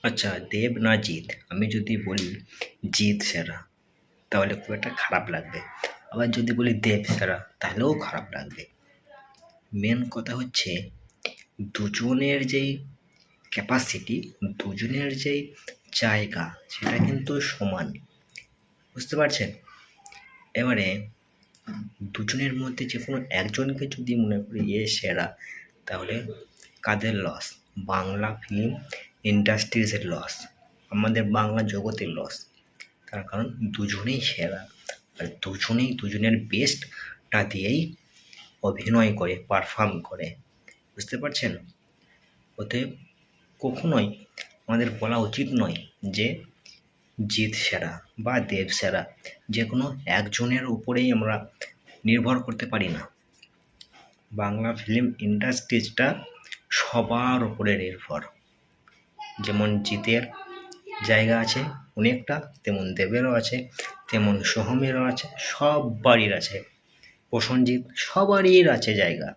আচ্ছা, দেব না জিৎ? আমি যদি বলি জিৎ সেরা, তাহলে খুব একটা খারাপ লাগবে। আবার যদি বলি দেব সেরা, তাহলেও খারাপ লাগবে। মেন কথা হচ্ছে দুজনের যেই ক্যাপাসিটি, দুজনের যেই জায়গা, সেটা কিন্তু সমান। বুঝতে পারছেন? এবারে দুজনের মধ্যে যে কোনো একজনকে যদি মনে করি সেরা, তাহলে কাদের লস? বাংলা ফিল্ম ইন্ডাস্ট্রিজের লস, আমাদের বাংলা জগতের লস। তার কারণ দুজনেই সেরা, আর দুজনেই দুজনের বেস্টটা দিয়েই অভিনয় করে, পারফর্ম করে। বুঝতে পারছেন? অতএব কখনোই আমাদের বলা উচিত নয় যে জিৎ সেরা বা দেব সেরা। যে কোনো একজনের উপরেই আমরা নির্ভর করতে পারি না। বাংলা ফিল্ম ইন্ডাস্ট্রিজটা সবার উপরে নির্ভর। যেমন জিতের জায়গা আছে অনেকটা, তেমন দেবেরও আছে, তেমন সোহমেরও আছে, সবারই আছে, প্রসেনজিৎ, সবারই আছে জায়গা।